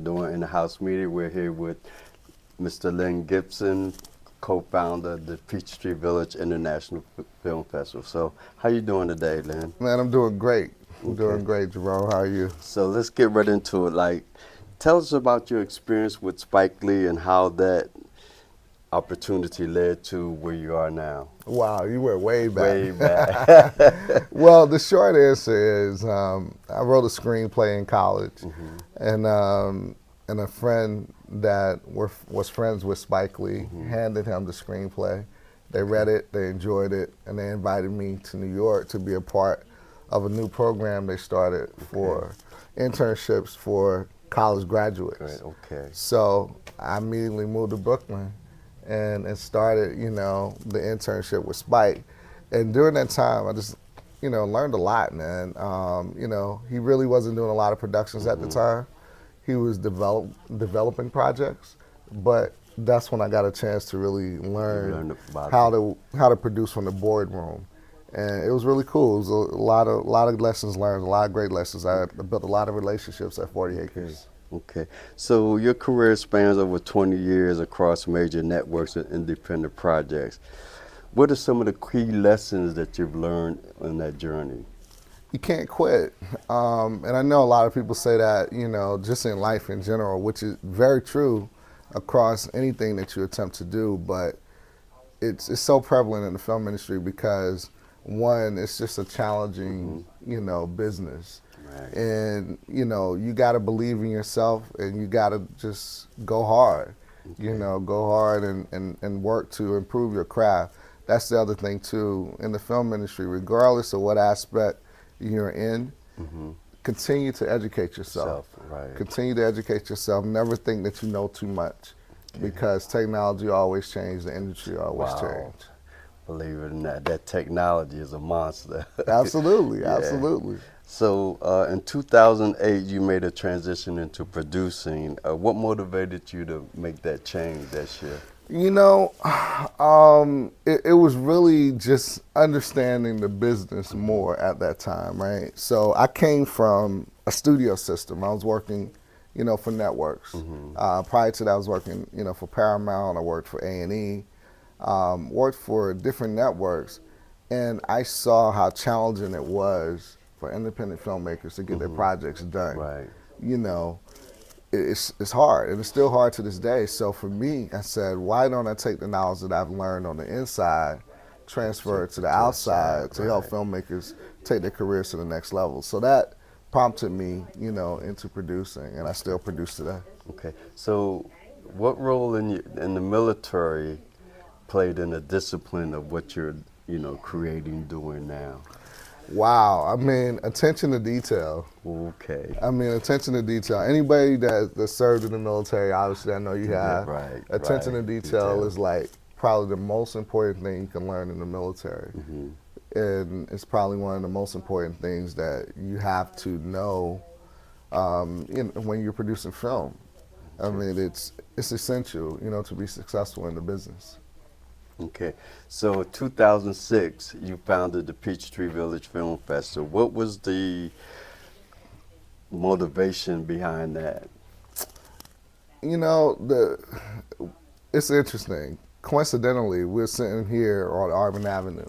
Doing InDaHouseMedia. We're here with Mr. Len Gibson, co-founder of the Peachtree Village International Film Festival. So, how you doing today, Len? Man, I'm doing great. I'm Okay. doing great, Jerome. How are you? So let's get right into it. Tell us about your experience with Spike Lee and how that opportunity led to where you are now. Wow, you went way back. Way back. Well, the short answer is I wrote a screenplay in college, and a friend that was friends with Spike Lee handed him the screenplay. They read it, they enjoyed it, and they invited me to New York to be a part of a new program they started for internships for college graduates. Great, okay. So I immediately moved to Brooklyn and started, the internship with Spike. And during that time, I just, learned a lot, man. He really wasn't doing a lot of productions at the time. He was developing projects, but that's when I got a chance to really learn how to produce from the boardroom. And it was really cool. It was a lot of lessons learned, a lot of great lessons. I built a lot of relationships at 40 Acres. Okay. So your career spans over 20 years across major networks and independent projects. What are some of the key lessons that you've learned on that journey? You can't quit. And I know a lot of people say that, just in life in general, which is very true across anything that you attempt to do, but it's so prevalent in the film industry because one, it's just a challenging, business. Right. And, you got to believe in yourself and you got to just go hard, go hard and work to improve your craft. That's the other thing, too, in the film industry, regardless of what aspect you're in, continue to educate yourself. Right. Continue to educate yourself. Never think that you know too much because technology always changes, the industry always changes. Believe it or not, that technology is a monster. Absolutely, Yeah. absolutely. So in 2008, you made a transition into producing. What motivated you to make that change, that shift? It was really just understanding the business more at that time, right? So I came from a studio system. I was working, for networks. Prior to that, I was working, for Paramount. I worked for A&E. Worked for different networks, and I saw how challenging it was for independent filmmakers to get their projects done. Right. It's hard, and it's still hard to this day. So for me, I said, why don't I take the knowledge that I've learned on the inside, transfer it to the outside to help filmmakers take their careers to the next level? So that prompted me, into producing, and I still produce today. Okay. So what role in the military played in the discipline of what you're, creating, doing now? Wow, attention to detail. Okay. Attention to detail. Anybody that served in the military, obviously I know you have. Right. Attention to detail is like probably the most important thing you can learn in the military. And it's probably one of the most important things that you have to know when you're producing film. It's essential, to be successful in the business. Okay, so in 2006, you founded the Peachtree Village Film Festival. What was the motivation behind that? It's interesting. Coincidentally, we're sitting here on Auburn Avenue.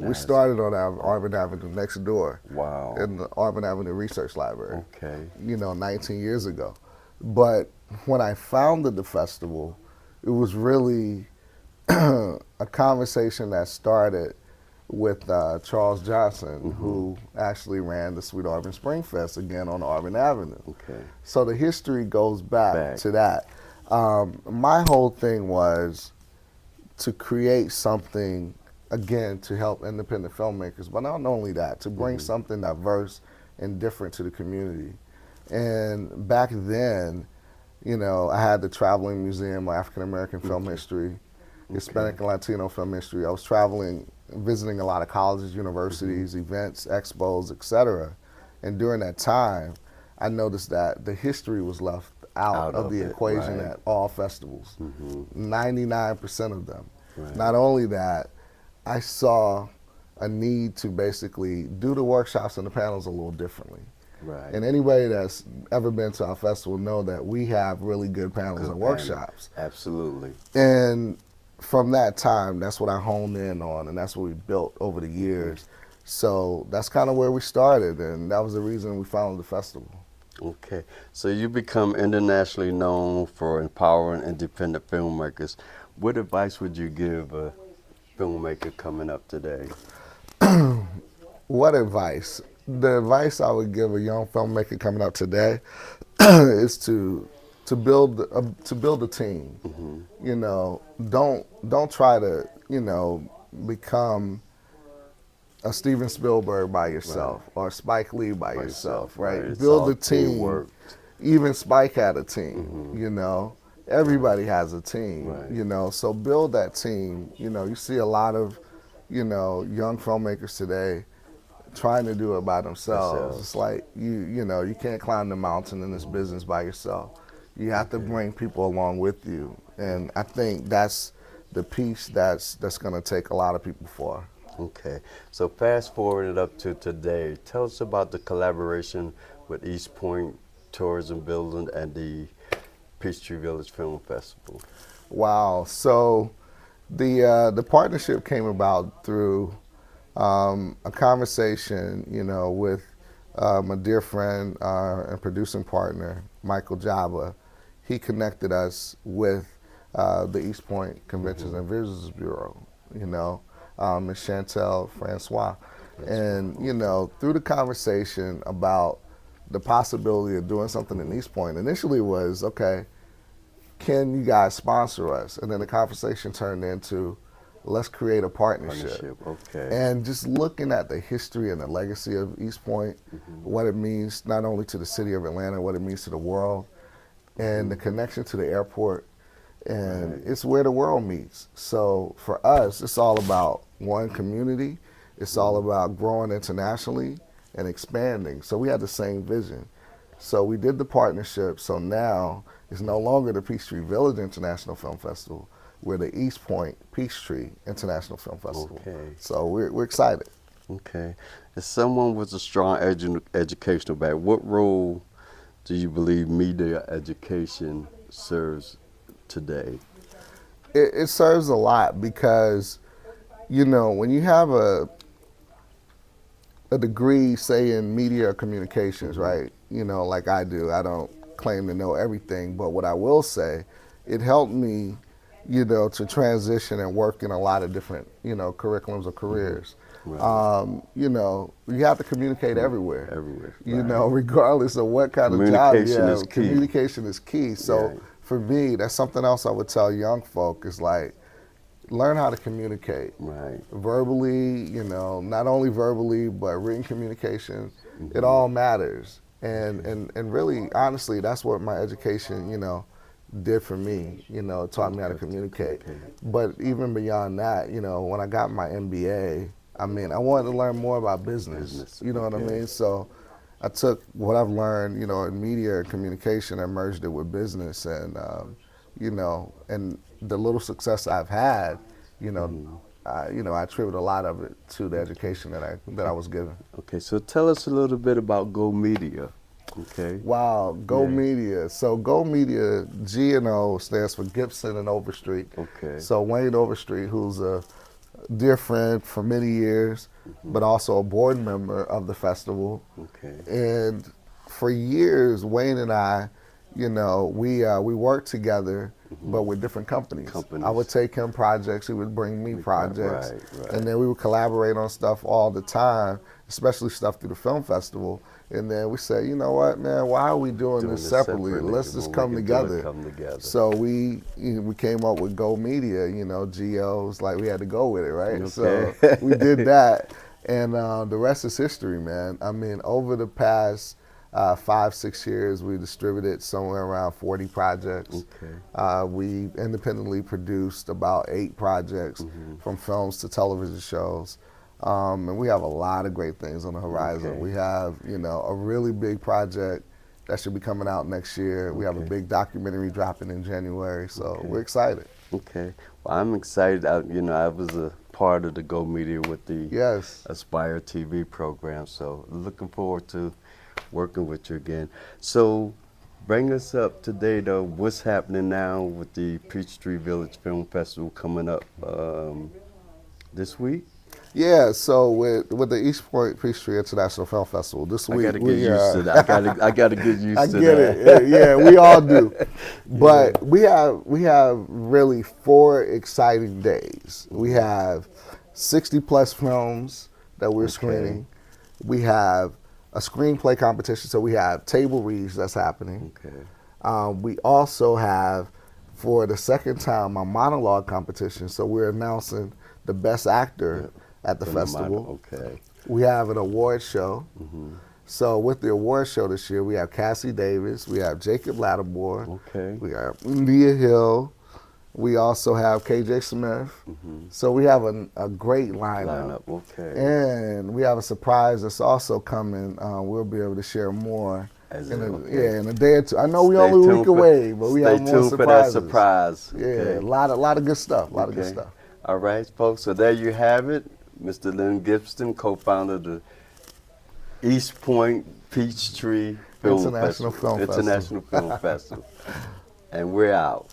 We started on Auburn Avenue next door. Wow. In the Auburn Avenue Research Library. Okay. 19 years ago. But when I founded the festival, it was really a conversation that started with Charles Johnson, who actually ran the Sweet Auburn Spring Fest again on Auburn Avenue. Okay. So the history goes back to that. My whole thing was to create something, again, to help independent filmmakers, but not only that, to bring something diverse and different to the community. And back then, I had the Traveling Museum of African American Film History, Hispanic and Latino film history. I was traveling, visiting a lot of colleges, universities, events, expos, etc. And during that time, I noticed that the history was left out of the equation at all festivals, 99% of them. Not only that, I saw a need to basically do the workshops and the panels a little differently. Right. And anybody that's ever been to our festival know that we have really good panels Good and panel. workshops. Absolutely. And from that time, that's what I honed in on, and that's what we built over the years. So that's kind of where we started, and that was the reason we founded the festival. Okay. So you become internationally known for empowering independent filmmakers. What advice would you give a filmmaker coming up today? What advice? The advice I would give a young filmmaker coming up today is to build a team. You know, don't try to become a Steven Spielberg by yourself or Spike Lee by yourself, right? It's Build all a team. teamwork. Even Spike had a team, you know. Everybody has a team, Right. you know. So build that team. You know, you see a lot of, young filmmakers today trying to do it by themselves. It's like you can't climb the mountain in this business by yourself. You have to bring people along with you, and I think that's the piece that's going to take a lot of people far. Okay. So fast forward it up to today. Tell us about the collaboration with East Point Tourism Building and the Peachtree Village Film Festival. Wow. So the partnership came about through a conversation, with my dear friend and producing partner, Michael Jabba. He connected us with the East Point Conventions and Visitors Bureau, and Chantel Francois. And, through the conversation about the possibility of doing something in East Point, initially was, okay, can you guys sponsor us? And then the conversation turned into, let's create a partnership. Okay. And just looking at the history and the legacy of East Point, what it means not only to the city of Atlanta, what it means to the world, and the connection to the airport, and it's where the world meets. So for us, it's all about one community. It's all about growing internationally and expanding. So we had the same vision. So we did the partnership. So now it's no longer the Peachtree Village International Film Festival. We're the East Point Peachtree International Film Festival. Okay. So we're excited. Okay. As someone with a strong educational background, what role do you believe media education serves today? It serves a lot because, when you have a degree, say in media or communications, right? Like I do, I don't claim to know everything, but what I will say, it helped me, to transition and work in a lot of different, curriculums or careers. Right. You have to communicate everywhere. Everywhere. Regardless of what kind of job you Communication have, is key. communication is key. So Right. for me, that's something else I would tell young folk is like, learn how to communicate. Right. Verbally, not only verbally, but written communication, it all matters. And really, honestly, that's what my education, did for me. It taught me how to communicate. But even beyond that, when I got my MBA, I wanted to learn more about business. You know what I mean? So I took what I've learned, in media and communication and merged it with business. And, and the little success I've had, I attribute a lot of it to the education that I was given. Okay, so tell us a little bit about Go Media. Okay. Wow, Go Media. So Go Media, G&O stands for Gibson and Overstreet. Okay. So Wayne Overstreet, who's a dear friend for many years, but also a board member of the festival. Okay. And for years, Wayne and I, we worked together, but with different companies. I would take him projects, he would bring me projects, right. and then we would collaborate on stuff all the time, especially stuff through the film festival. And then we say, you know what, man, why are we doing this separately? Let's just come together. So we came up with Go Media, GO's like we had to go with it, right? Okay. So we did that, and the rest is history, man. Over the past 5-6 years, we distributed somewhere around 40 projects. Okay. We independently produced about 8 projects, from films to television shows. And we have a lot of great things on the horizon. Okay. We have, a really big project that should be coming out next year. We have a big documentary dropping in January, so we're excited. Okay. Well, I'm excited. I was a part of the Go Media with the Aspire TV program, so looking forward to working with you again. So, bring us up to date of what's happening now with the Peachtree Village Film Festival coming up this week. Yeah, so with the East Point Peachtree International Film Festival this I week, gotta get used to that. I gotta get used I to get that. it. Yeah, we all do. But we have really 4 exciting days. We have 60 plus films that we're screening. We have a screenplay competition, so we have table reads that's happening. Okay. We also have, for the second time, a monologue competition. So we're announcing the best actor at the festival. Okay. We have an award show. So with the award show this year, we have Cassie Davis, we have Jacob Lattimore, Okay. we have Leah Hill, we also have KJ Smith. So we have a great lineup. Okay. And we have a surprise that's also coming. We'll be able to share more in a day or two. I know we're only a week away, but we have more surprises. Stay tuned for that surprise. Yeah, Okay. a lot of good stuff. A lot of good stuff. All right, folks. So there you have it. Mr. Len Gibson, co-founder of the East Point Peachtree Film International Festival. Film Festival. International Film Festival. And we're out.